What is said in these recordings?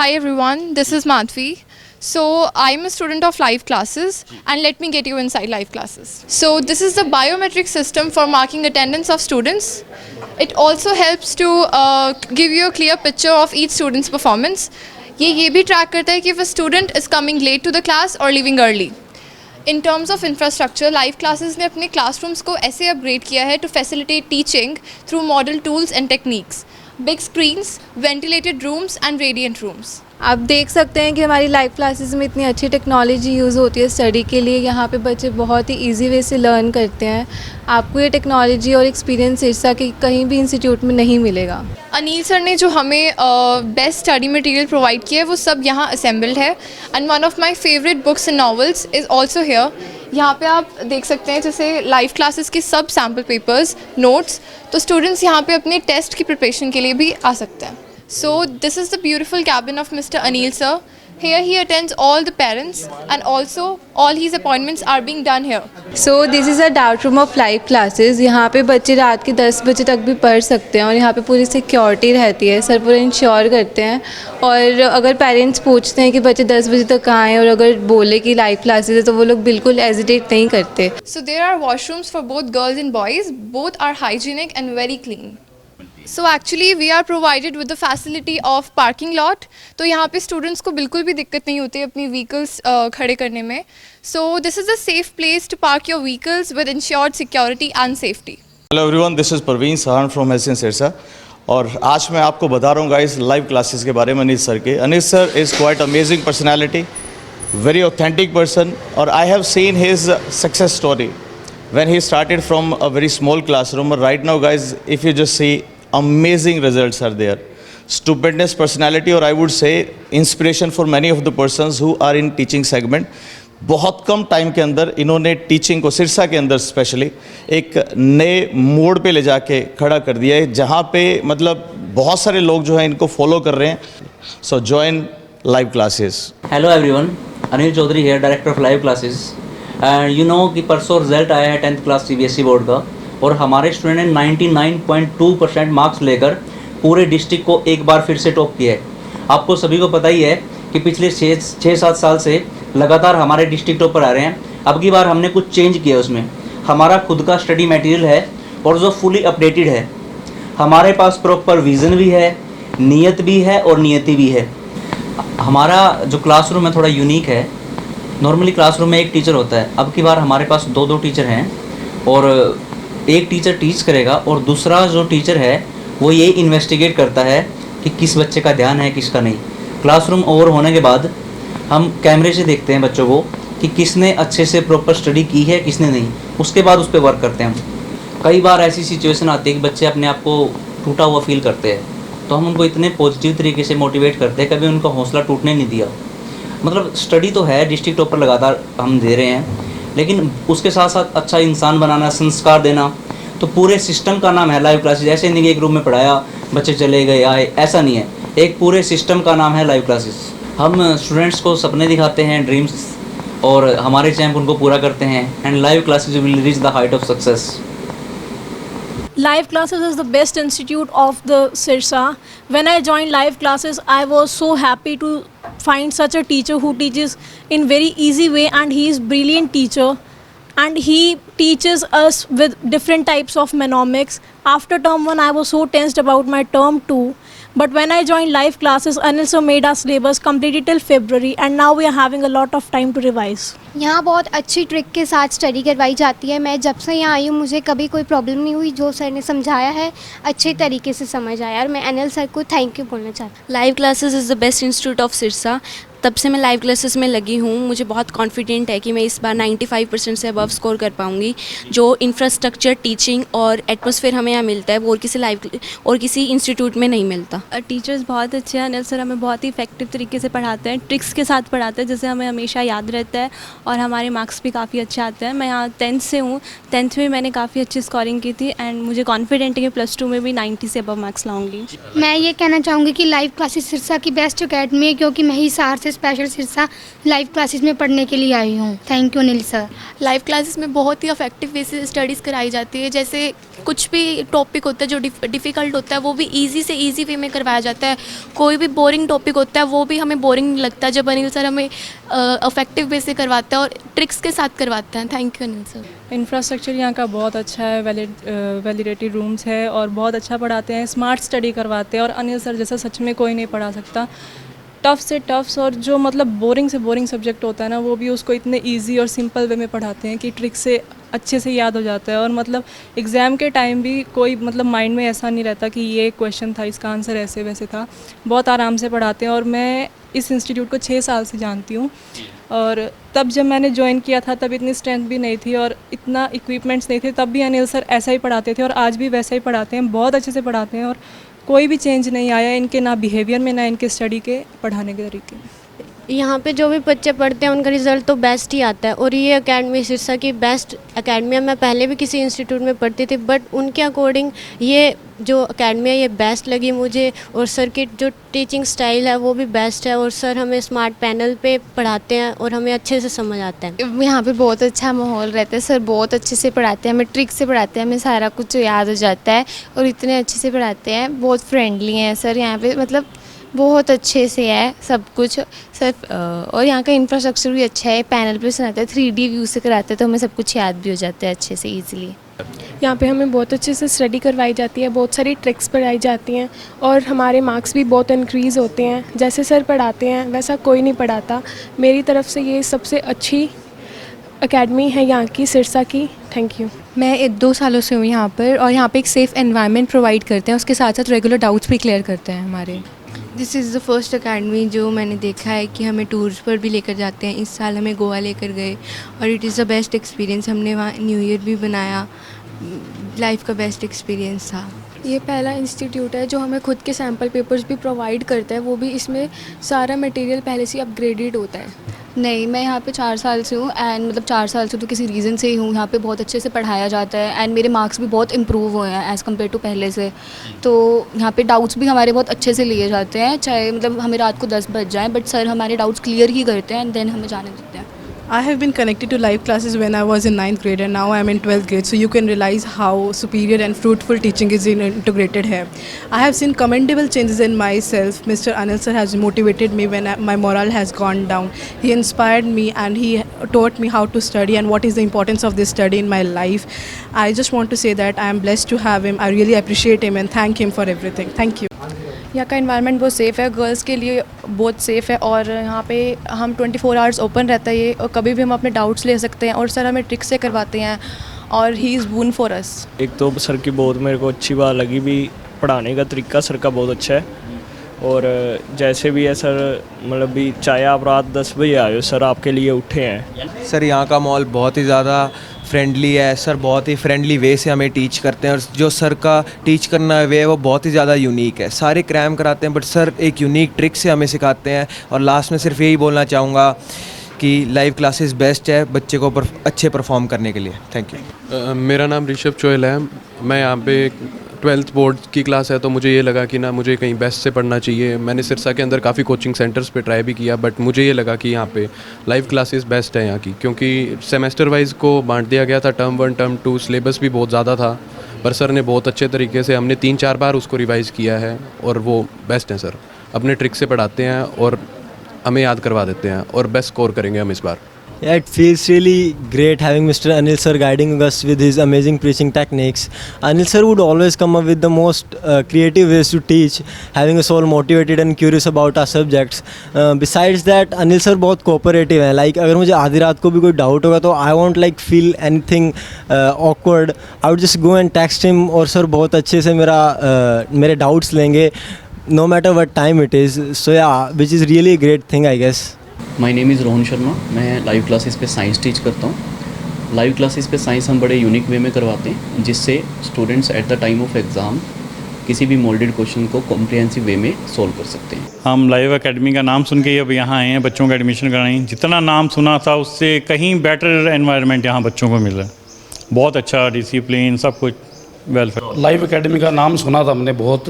Hi everyone, this is Madhvi. So I'm a student of live classes and let me get you inside live classes. So this is the biometric system for marking attendance of students. It also helps to give you a clear picture of each student's performance. ये भी track करता है कि if a student is coming late to the class or leaving early. In terms of infrastructure, live classes ने अपने classrooms को ऐसे upgrade किया है to facilitate teaching through model tools and techniques. Big screens, ventilated rooms and radiant rooms. आप देख सकते हैं कि हमारी लाइव क्लासेस में इतनी अच्छी टेक्नोलॉजी यूज़ होती है स्टडी के लिए। यहाँ पे बच्चे बहुत ही इजी वे से लर्न करते हैं। आपको ये टेक्नोलॉजी और एक्सपीरियंस सिरसा के कहीं भी इंस्टीट्यूट में नहीं मिलेगा। अनिल सर ने जो हमें बेस्ट स्टडी मटेरियल प्रोवाइड किया है वो सब यहाँ असेंबल्ड है and one of my favourite books and novels is also here. यहाँ पे आप देख सकते हैं जैसे लाइव क्लासेस के सब सैम्पल पेपर्स, नोट्स, तो स्टूडेंट्स यहाँ पे अपने टेस्ट की प्रिपरेशन के लिए भी आ सकते हैं। So this is the beautiful cabin of Mr. Anil sir. Here he attends all the parents and also all his appointments are being done here. So this is a doubt room of live classes. यहाँ पे बच्चे रात के 10 बजे तक भी पढ़ सकते हैं और यहाँ पे पूरी सिक्योरिटी रहती है। सर पूरा इंश्योर करते हैं और अगर पेरेंट्स पूछते हैं कि बच्चे 10 बजे तक कहाँ हैं और अगर बोले कि लाइव क्लासेस है तो वो लोग बिल्कुल हेजिटेट नहीं करते। So there are washrooms for both girls and boys. Both are hygienic and very clean. So actually we are provided with the facility of parking lot. तो यहाँ पे students को बिल्कुल भी दिक्कत नहीं होती अपनी vehicles खड़े करने में. So this is a safe place to park your vehicles with ensured security and safety. Hello everyone, this is Parveen Sahan from SN Sirsa. और आज मैं आपको बता रहा हूँ गाइस लाइव क्लासेस के बारे में अनिल सर के। Anil sir is quite amazing personality, very authentic person और I have seen his success story when he started from a very small classroom. Right now guys, if you just see, amazing results are there. Stupendous personality और I would say inspiration for many of the persons who are in teaching segment. बहुत कम time के अंदर इन्होंने teaching को सिरसा के अंदर specially एक नए मोड़ पे ले जाके खड़ा कर दिया है जहाँ पे मतलब बहुत सारे लोग जो हैं इनको फॉलो कर रहे हैं। So join live classes. Hello everyone, Anil Chaudhary है, director of live classes. And you know कि परसों रिजल्ट आया है 10th क्लास CBSE बोर्ड का और हमारे स्टूडेंट ने 99.2% मार्क्स लेकर पूरे डिस्ट्रिक्ट को एक बार फिर से टॉप किया है। आपको सभी को पता ही है कि पिछले 6-7 साल से लगातार हमारे डिस्ट्रिक्ट टॉप पर आ रहे हैं। अब की बार हमने कुछ चेंज किया, उसमें हमारा खुद का स्टडी मटेरियल है और जो फुली अपडेटेड है। हमारे पास प्रॉपर विज़न भी है, नीयत भी है और नियति भी है। हमारा जो क्लासरूम है थोड़ा यूनिक है। नॉर्मली क्लासरूम में एक टीचर होता है, अब की बार हमारे पास 2 टीचर हैं और एक टीचर टीच करेगा और दूसरा जो टीचर है वो ये इन्वेस्टिगेट करता है कि किस बच्चे का ध्यान है किसका नहीं। क्लासरूम ओवर होने के बाद हम कैमरे से देखते हैं बच्चों को कि किसने अच्छे से प्रॉपर स्टडी की है किसने नहीं, उसके बाद उस पर वर्क करते हैं हम। कई बार ऐसी सिचुएशन आती है कि बच्चे अपने आप को टूटा हुआ फील करते हैं, तो हम उनको इतने पॉजिटिव तरीके से मोटिवेट करते हैं, कभी उनका हौसला टूटने नहीं दिया। मतलब स्टडी तो है, डिस्ट्रिक्ट टॉपर लगातार हम दे रहे हैं, लेकिन उसके साथ साथ अच्छा इंसान बनाना, संस्कार देना, तो पूरे सिस्टम का नाम है लाइव क्लासेस। ऐसे नहीं कि एक रूम में पढ़ाया बच्चे चले गए आए, ऐसा नहीं है। एक पूरे सिस्टम का नाम है लाइव क्लासेस। हम स्टूडेंट्स को सपने दिखाते हैं, ड्रीम्स, और हमारे चैम्प उनको पूरा करते हैं and live classes will reach the height of success. Live classes is the best institute of the Sirsa. When I joined live classes, I was so happy to find such a teacher who teaches in very easy way, and he is brilliant teacher and he teaches us with different types of mnemonics. After term 1 I was so tensed about my term 2, but when I joined live classes, Anil sir made our syllabus completed till February and now we are having a lot of time to revise. यहाँ बहुत अच्छी trick के साथ study करवाई जाती है। मैं जब से यहाँ आई हूँ मुझे कभी कोई प्रॉब्लम नहीं हुई। जो सर ने समझाया है अच्छे तरीके से समझ आया और मैं अनिल सर को थैंक यू बोलना चाहती हूँ। Live classes is the best institute of Sirsa. तब से मैं लाइव क्लासेस में लगी हूँ। मुझे बहुत कॉन्फिडेंट है कि मैं इस बार 95% से अबव स्कोर कर पाऊँगी। जो इंफ्रास्ट्रक्चर, टीचिंग और एटमॉस्फेयर हमें यहाँ मिलता है वो और किसी इंस्टीट्यूट में नहीं मिलता। टीचर्स बहुत अच्छे हैं। अनिल सर हमें बहुत ही इफेक्टिव तरीके से पढ़ाते हैं, ट्रिक्स के साथ पढ़ाते हैं जिससे हमें हमेशा याद रहता है और हमारे मार्क्स भी काफ़ी अच्छे आते हैं। मैं यहाँ 10th से हूँ, 10th में मैंने काफ़ी अच्छी स्कोरिंग की थी एंड मुझे कॉन्फिडेंट है कि +2 में भी 90 से अबव मार्क्स लाऊंगी। मैं ये कहना चाहूँगी कि लाइव क्लासेस सिरसा की बेस्ट अकेडमी है, क्योंकि मैं ही हिसार से से स्पेशल सिरसा लाइव क्लासेस में पढ़ने के लिए आई हूँ। Thank you Anil sir. Live classes में बहुत ही अफेक्टिव वे से स्टडीज़ कराई जाती है। जैसे कुछ भी टॉपिक होता है जो डिफ़िकल्ट होता है वो भी इजी से इजी वे में करवाया जाता है। कोई भी बोरिंग टॉपिक होता है वो भी हमें बोरिंग नहीं लगता जब अनिल सर हमें अफेक्टिव वे से करवाता है और ट्रिक्स के साथ करवाता है। Thank you Anil sir. Infrastructure यहाँ का बहुत अच्छा है, वैलिडेटरी रूम्स है और बहुत अच्छा पढ़ाते हैं, स्मार्ट स्टडी करवाते हैं और अनिल सर जैसा सच में कोई नहीं पढ़ा सकता। टफ़ से टफ़्स और जो मतलब बोरिंग से बोरिंग सब्जेक्ट होता है ना वो भी उसको इतने इजी और सिंपल वे में पढ़ाते हैं कि ट्रिक से अच्छे से याद हो जाता है। और मतलब एग्ज़ाम के टाइम भी कोई मतलब माइंड में ऐसा नहीं रहता कि ये क्वेश्चन था इसका आंसर ऐसे वैसे था। बहुत आराम से पढ़ाते हैं और मैं इस इंस्टीट्यूट को 6 साल से जानती हूँ और तब जब मैंने ज्वाइन किया था तब इतनी स्ट्रेंथ भी नहीं थी और इतना इक्विपमेंट्स नहीं थे, तब भी अनिल सर ऐसा ही पढ़ाते थे और आज भी वैसा ही पढ़ाते हैं। बहुत अच्छे से पढ़ाते हैं और कोई भी चेंज नहीं आया इनके, ना बिहेवियर में ना इनके स्टडी के पढ़ाने के तरीके में। यहाँ पे जो भी बच्चे पढ़ते हैं उनका रिज़ल्ट तो बेस्ट ही आता है और ये एकेडमी सिरसा की बेस्ट एकेडमी है। मैं पहले भी किसी इंस्टीट्यूट में पढ़ती थी बट उनके अकॉर्डिंग ये जो एकेडमी है ये बेस्ट लगी मुझे और सर की जो टीचिंग स्टाइल है वो भी बेस्ट है और सर हमें स्मार्ट पैनल पे पढ़ाते हैं और हमें अच्छे से समझ आता है। यहाँ पे बहुत अच्छा माहौल रहता है, सर बहुत अच्छे से पढ़ाते हैं, हमें ट्रिक से पढ़ाते हैं, हमें सारा कुछ याद हो जाता है और इतने अच्छे से पढ़ाते हैं। बहुत फ्रेंडली हैं सर यहाँ पे, मतलब बहुत अच्छे से है सब कुछ सर। और यहाँ का इंफ्रास्ट्रक्चर भी अच्छा है, पैनल पे सुनाते हैं, 3D व्यू से कराते हैं तो हमें सब कुछ याद भी हो जाता है अच्छे से ईजिली। यहाँ पे हमें बहुत अच्छे से स्टडी करवाई जाती है, बहुत सारी ट्रिक्स पढ़ाई जाती हैं और हमारे मार्क्स भी बहुत इंक्रीज़ होते हैं। जैसे सर पढ़ाते हैं वैसा कोई नहीं पढ़ाता। मेरी तरफ से ये सबसे अच्छी एकेडमी है यहाँ की, सिरसा की। Thank you. मैं 2 सालों से हूँ यहाँ पर और यहाँ पे एक सेफ़ एनवायरनमेंट प्रोवाइड करते हैं, उसके साथ साथ रेगुलर डाउट्स भी क्लियर करते हैं हमारे। This is the first academy जो मैंने देखा है कि हमें टूर्स पर भी लेकर जाते हैं। इस साल हमें गोवा लेकर गए और it is the best experience. हमने वहाँ न्यू ईयर भी बनाया, लाइफ का बेस्ट एक्सपीरियंस था। ये पहला इंस्टीट्यूट है जो हमें खुद के सैम्पल पेपर्स भी प्रोवाइड करता है, वो भी इसमें सारा मटेरियल पहले से अपग्रेडेड होता है। नहीं, मैं यहाँ पे 4 साल से हूँ एंड मतलब 4 साल से तो किसी रीज़न से ही हूँ। यहाँ पे बहुत अच्छे से पढ़ाया जाता है एंड मेरे मार्क्स भी बहुत इम्प्रूव हुए हैं एज़ कम्पेयर टू पहले से। तो यहाँ पे डाउट्स भी हमारे बहुत अच्छे से लिए जाते हैं, चाहे मतलब हमें रात को 10 बज जाए बट सर हमारे डाउट्स क्लियर ही करते हैं एंड देन हमें जाने देते हैं। I have been connected to live classes when I was in 9th grade and now I am in 12th grade, so you can realize how superior and fruitful teaching is integrated here. I have seen commendable changes in myself. Mr. Anil sir has motivated me when my morale has gone down. He inspired me and he taught me how to study and what is the importance of this study in my life. I just want to say that I am blessed to have him. I really appreciate him and thank him for everything. Thank you. यहाँ का environment बहुत safe है, girls के लिए बहुत safe है और यहाँ पे हम 24 आवर्स ओपन रहता है ये और कभी भी हम अपने डाउट्स ले सकते हैं और सर हमें ट्रिक से करवाते हैं और ही इज़ वून फॉर अस। एक तो सर की बहुत मेरे को अच्छी बात लगी भी, पढ़ाने का तरीका सर का बहुत अच्छा है और जैसे भी है सर मतलब भी चाहे आप रात 10 बजे आए हो सर आपके लिए उठे हैं। सर यहाँ का माहौल बहुत ही ज़्यादा फ्रेंडली है, सर बहुत ही फ्रेंडली वे से हमें टीच करते हैं और जो सर का टीच करना वे है वो बहुत ही ज़्यादा यूनिक है। सारे क्रैम कराते हैं बट सर एक यूनिक ट्रिक से हमें सिखाते हैं। और लास्ट में सिर्फ यही बोलना चाहूँगा कि लाइव क्लासेस बेस्ट है बच्चे को अच्छे परफॉर्म करने के लिए। Thank you. मेरा नाम ऋषभ चोयल है। मैं यहाँ पे 12th बोर्ड की क्लास है तो मुझे ये लगा कि ना मुझे कहीं बेस्ट से पढ़ना चाहिए। मैंने सिरसा के अंदर काफ़ी कोचिंग सेंटर्स पे ट्राई भी किया बट मुझे ये लगा कि यहाँ पे लाइव क्लासेस बेस्ट है यहाँ की, क्योंकि सेमेस्टर वाइज को बांट दिया गया था, टर्म 1 टर्म 2, सिलेबस भी बहुत ज़्यादा था पर सर ने बहुत अच्छे तरीके से, हमने 3-4 बार उसको रिवाइज़ किया है और वो बेस्ट हैं। सर अपने ट्रिक से पढ़ाते हैं और हमें याद करवा देते हैं और बेस्ट स्कोर करेंगे हम इस बार। Yeah, it feels really great having Mr. Anil sir guiding us with his amazing preaching techniques. Anil sir would always come up with the most creative ways to teach, having us all motivated and curious about our subjects. Besides that, Anil sir बहुत cooperative है. Like अगर मुझे आधी रात को भी कोई doubt होगा तो I won't like feel anything awkward. I would just go and text him और sir बहुत अच्छे से मेरे doubts लेंगे, no matter what time it is. So yeah, which is really a great thing I guess. My name is Rohan Sharma. मैं live classes पे science teach करता हूँ। लाइव क्लासेस पे साइंस हम बड़े यूनिक वे में करवाते हैं जिससे students at the time of exam किसी भी मोल्डेड क्वेश्चन को कॉम्प्रिहेंसिव वे में सॉल्व कर सकते हैं। हम लाइव एकेडमी का नाम सुन के अब यहाँ आए हैं बच्चों का एडमिशन कराएं। जितना नाम सुना था उससे कहीं बेटर एनवायरनमेंट यहाँ बच्चों को मिल रहा है, बहुत अच्छा डिसिप्लिन, सब कुछ वेलफेयर। लाइव एकेडमी का नाम सुना था हमने बहुत,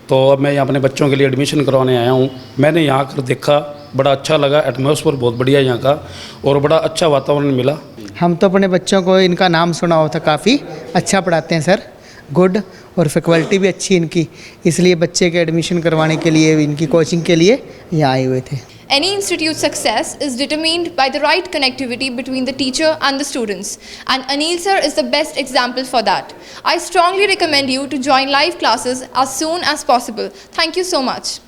तो अब मैं यहाँ अपने बच्चों के लिए एडमिशन करवाने आया हूँ। मैंने यहाँ कर देखा बड़ा अच्छा लगा, एटमॉस्फेयर बहुत बढ़िया यहाँ का और बड़ा अच्छा वातावरण मिला। हम तो अपने बच्चों को इनका नाम सुना होता, काफ़ी अच्छा पढ़ाते हैं सर, गुड, और फैकल्टी भी अच्छी इनकी, इसलिए बच्चे के एडमिशन करवाने के लिए, इनकी कोचिंग के लिए यहाँ आए हुए थे। Any institute's success is determined by the right connectivity between the teacher and the students, and Anil sir is the best example for that. I strongly recommend you to join live classes as soon as possible. Thank you so much.